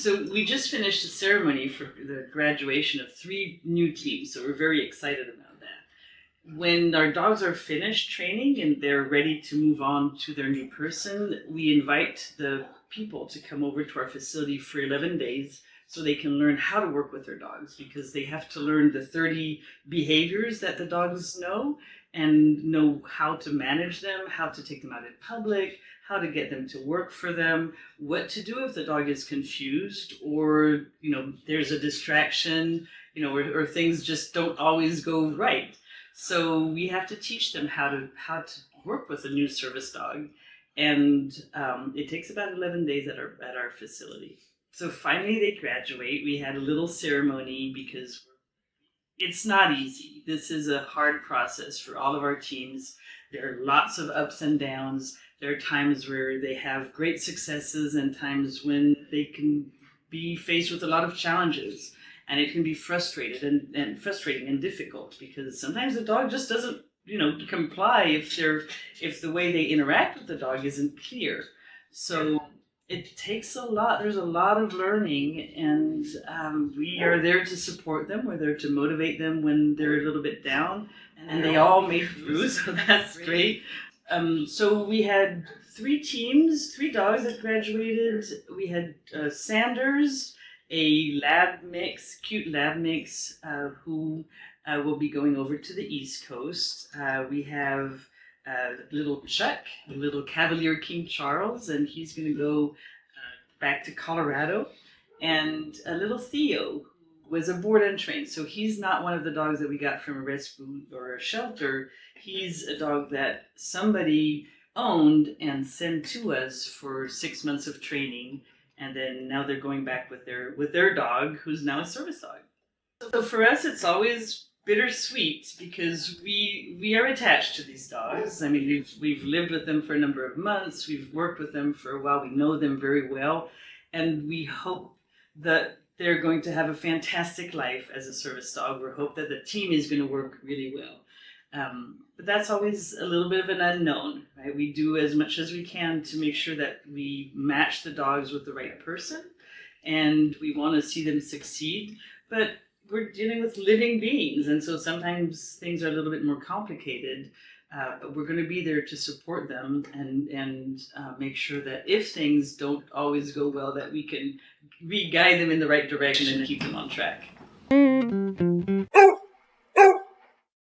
So we just finished the ceremony for the graduation of 3 new teams, so we're very excited about that. When our dogs are finished training and they're ready to move on to their new person, we invite the people to come over to our facility for 11 days so they can learn how to work with their dogs, because they have to learn the 30 behaviors that the dogs know and know how to manage them, how to take them out in public, how to get them to work for them, what to do if the dog is confused or, there's a distraction, or things just don't always go right. So we have to teach them how to work with a new service dog, and it takes about 11 days at our facility. So finally they graduate. We had a little ceremony because it's not easy. This is a hard process for all of our teams. There are lots of ups and downs. There are times where they have great successes and times when they can be faced with a lot of challenges. And it can be frustrating and difficult because sometimes the dog just doesn't, comply if the way they interact with the dog isn't clear. So it takes a lot. There's a lot of learning, and we are there to support them. We're there to motivate them when they're a little bit down, and they all made through, so that's great. So we had 3 teams, 3 dogs that graduated. We had Sanders, a cute lab mix, who will be going over to the East Coast. We have little Chuck, the little Cavalier King Charles, and he's going to go back to Colorado. And a little Theo was a board and trained, so he's not one of the dogs that we got from a rescue or a shelter. He's a dog that somebody owned and sent to us for 6 months of training, and then now they're going back with their dog, who's now a service dog. So for us, it's always bittersweet because we are attached to these dogs. I mean, we've lived with them for a number of months. We've worked with them for a while. We know them very well, and we hope that they're going to have a fantastic life as a service dog. We hope that the team is going to work really well. But that's always a little bit of an unknown, right? We do as much as we can to make sure that we match the dogs with the right person, and we want to see them succeed. But we're dealing with living beings, and so sometimes things are a little bit more complicated. But we're going to be there to support them and make sure that if things don't always go well, that we can re-guide them in the right direction and keep them on track.